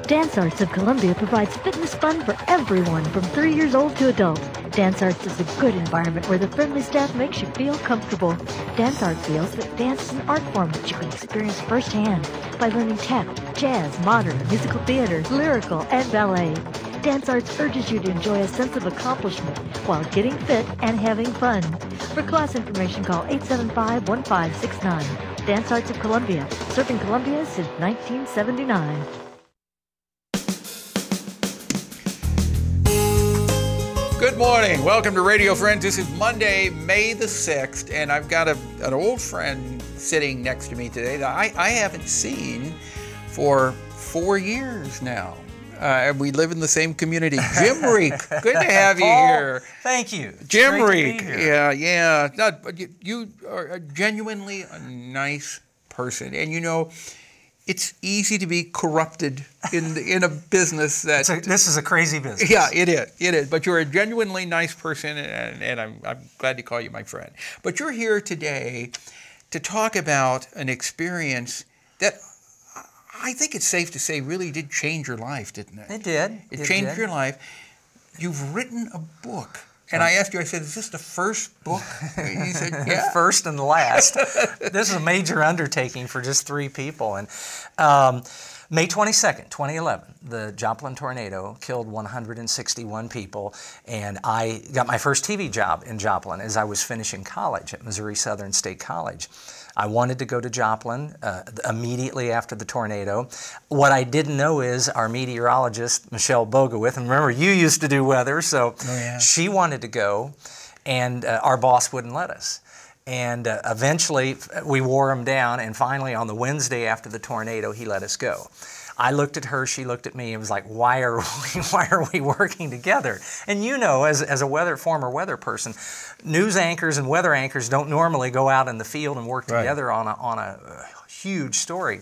Dance Arts of Columbia provides fitness fun for everyone from 3 years old to adults. Dance Arts is a good environment where the friendly staff makes you feel comfortable. Dance Arts feels that dance is an art form that you can experience firsthand by learning tap, jazz, modern, musical theater, lyrical, and ballet. Dance Arts urges you to enjoy a sense of accomplishment while getting fit and having fun. For class information, call 875-1569. Dance Arts of Columbia, serving Columbia since 1979. Good morning. Welcome to Radio Friends. This is Monday, May the 6th, and I've got an old friend sitting next to me today that I haven't seen for 4 years now. We live in the same community. Jim Riek, good to have you here. Thank you. Jim Riek, yeah. You are genuinely a nice person, and you know, it's easy to be corrupted in a business that... This is a crazy business. Yeah, it is. But you're a genuinely nice person, and I'm glad to call you my friend. But you're here today to talk about an experience that I think it's safe to say really did change your life, didn't it? It did. It changed your life. You've written a book. And I asked you, I said, is this the first book? You said, yeah. First and the last. This is a major undertaking for just 3 people. And May 22nd, 2011, the Joplin tornado killed 161 people. And I got my first TV job in Joplin as I was finishing college at Missouri Southern State College. I wanted to go to Joplin immediately after the tornado. What I didn't know is our meteorologist, Michelle Bogowith, and remember you used to do weather, so she wanted to go, and our boss wouldn't let us. And eventually we wore him down, and finally on the Wednesday after the tornado, he let us go. I looked at her, she looked at me, and was like, why are we working together? And you know, as a former weather person, news anchors and weather anchors don't normally go out in the field and work together on a huge story.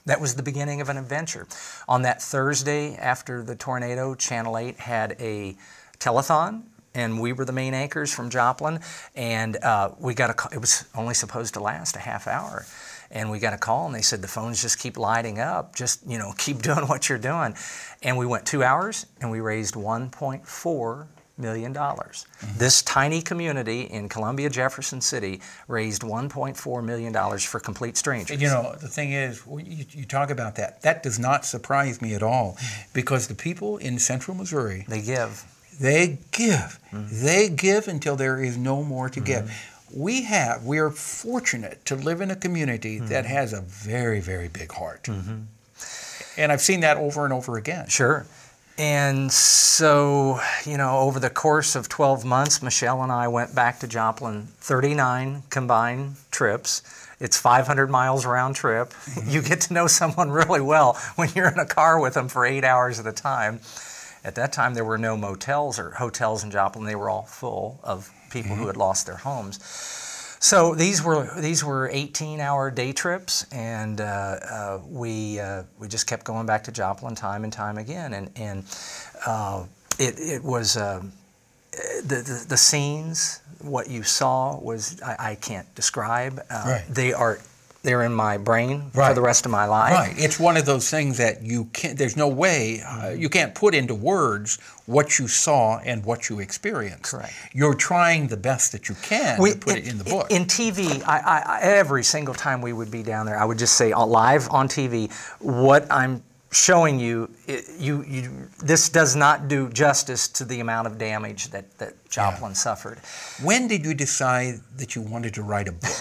That was the beginning of an adventure. On that Thursday after the tornado, Channel 8 had a telethon, and we were the main anchors from Joplin, and we got a call. It was only supposed to last a half hour. And we got a call, and they said, the phones just keep lighting up. Just, you know, keep doing what you're doing. And we went 2 hours, and we raised $1.4 million. This tiny community in Columbia, Jefferson City raised $1.4 million for complete strangers. You know, the thing is, you talk about that. That does not surprise me at all, because the people in central Missouri... They give. They give. They give until there is no more to give. We are fortunate to live in a community that has a very, very big heart. And I've seen that over and over again. Sure. And so, you know, over the course of 12 months, Michelle and I went back to Joplin 39 combined trips. It's 500 miles round trip. You get to know someone really well when you're in a car with them for 8 hours at a time. At that time, there were no motels or hotels in Joplin. They were all full of people who had lost their homes. So these were 18-hour day trips, and we just kept going back to Joplin time and time again. And it was the scenes. What you saw was I can't describe. They're in my brain for the rest of my life. Right. It's one of those things that you can't, there's no way, you can't put into words what you saw and what you experienced. Correct. You're trying the best that you can to put it in the book. In TV, every single time we would be down there, I would just say live on TV, what I'm showing you, this does not do justice to the amount of damage that Joplin suffered. When did you decide that you wanted to write a book?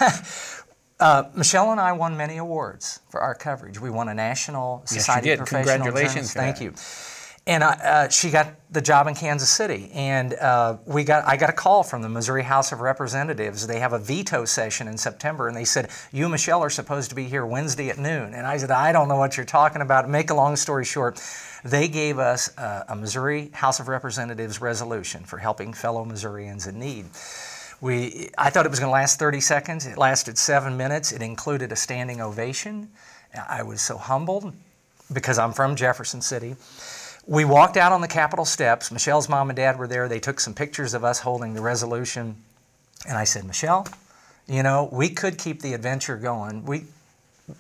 Michelle and I won many awards for our coverage. We won a National Society of Professional Congratulations. Thank you. And she got the job in Kansas City. And I got a call from the Missouri House of Representatives. They have a veto session in September, and they said, you and Michelle are supposed to be here Wednesday at noon. And I said, I don't know what you're talking about. Make a long story short, they gave us a Missouri House of Representatives resolution for helping fellow Missourians in need. I thought it was going to last 30 seconds. It lasted 7 minutes. It included a standing ovation. I was so humbled because I'm from Jefferson City. We walked out on the Capitol steps. Michelle's mom and dad were there. They took some pictures of us holding the resolution. And I said, Michelle, you know, we could keep the adventure going.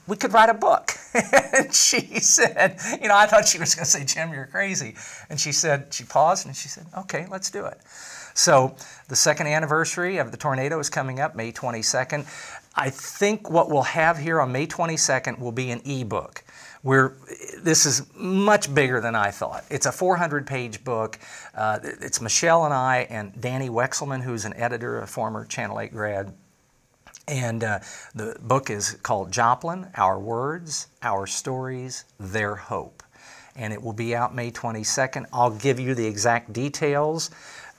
we could write a book. And she said, you know, I thought she was going to say, Jim, you're crazy. And she said, she paused and she said, okay, let's do it. So the second anniversary of the tornado is coming up, May 22nd. I think what we'll have here on May 22nd will be an ebook. This is much bigger than I thought. It's a 400-page book. It's Michelle and I and Danny Wexelman, who's an editor, a former Channel 8 grad. And the book is called Joplin, Our Words, Our Stories, Their Hope. And it will be out May 22nd. I'll give you the exact details.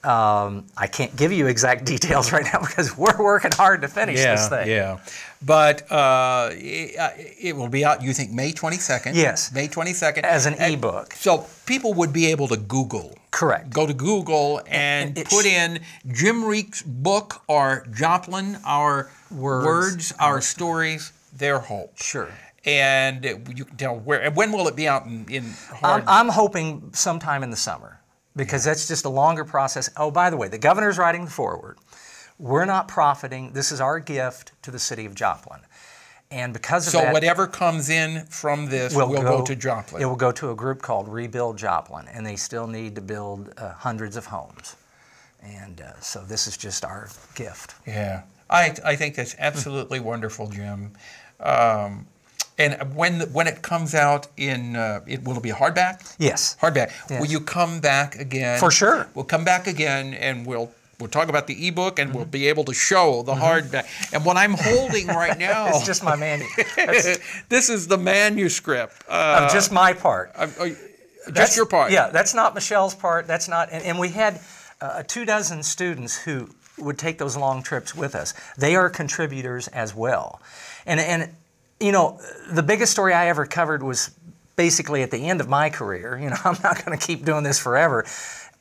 I can't give you exact details right now because we're working hard to finish this thing. Yeah, but it will be out, you think, May 22nd? Yes. May 22nd. As an ebook. So people would be able to Google. Correct. Go to Google and put in Jim Riek's book or Joplin, Our Words, Our Stories, Their Hope. Sure. And you can tell where, and when will it be out in hard? I'm hoping sometime in the summer, because that's just a longer process. Oh, by the way, the governor's writing the foreword. We're not profiting. This is our gift to the city of Joplin. And because of that... So whatever comes in from this will go to Joplin. It will go to a group called Rebuild Joplin, and they still need to build hundreds of homes. And so this is just our gift. Yeah. I think that's absolutely wonderful, Jim. And when it comes out in, will it be a hardback? Yes. Hardback. Yes. Will you come back again? For sure. We'll come back again and we'll talk about the ebook and we'll be able to show the hardback. And what I'm holding right now... It's just my manuscript. This is the manuscript. Of just my part. Just your part. Yeah, that's not Michelle's part. That's not... And we had 24 students who would take those long trips with us. They are contributors as well. And you know, the biggest story I ever covered was basically at the end of my career. You know, I'm not going to keep doing this forever.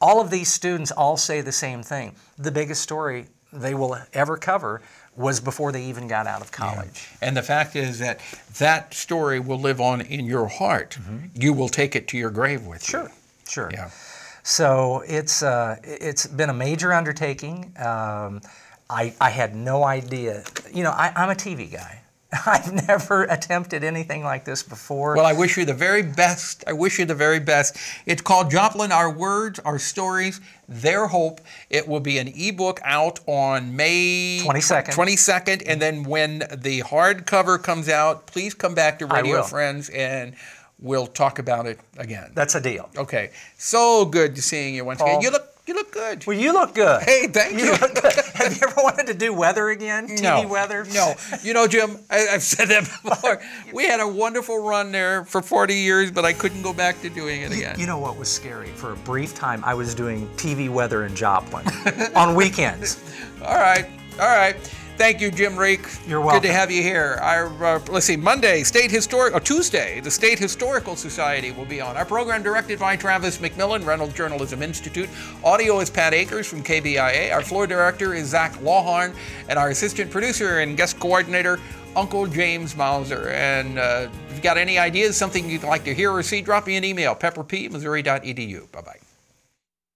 All of these students all say the same thing. The biggest story they will ever cover was before they even got out of college. Yeah. And the fact is that that story will live on in your heart. You will take it to your grave with you. Sure, sure. Yeah. So it's been a major undertaking. I had no idea. You know, I'm a TV guy. I've never attempted anything like this before. Well, I wish you the very best. I wish you the very best. It's called Joplin, Our Words, Our Stories, Their Hope. It will be an ebook out on May 22nd. And then when the hardcover comes out, please come back to Radio Friends and we'll talk about it again. That's a deal. Okay. So good to seeing you once again. You look good. Well, you look good. Hey, thank you. Look good. Have you ever wanted to do weather again? TV weather? No. You know, Jim, I've said that before. We had a wonderful run there for 40 years, but I couldn't go back to doing it again. You know what was scary? For a brief time, I was doing TV weather in Joplin on weekends. All right. All right. Thank you, Jim Riek. You're welcome. Good to have you here. Let's see, Monday, Tuesday, the State Historical Society will be on. Our program directed by Travis McMillen, Reynolds Journalism Institute. Audio is Pat Akers from KBIA. Our floor director is Zach Lawhorn, and our assistant producer and guest coordinator, Uncle James Mauser. And if you've got any ideas, something you'd like to hear or see, drop me an email, pepperp@missouri.edu. Bye-bye.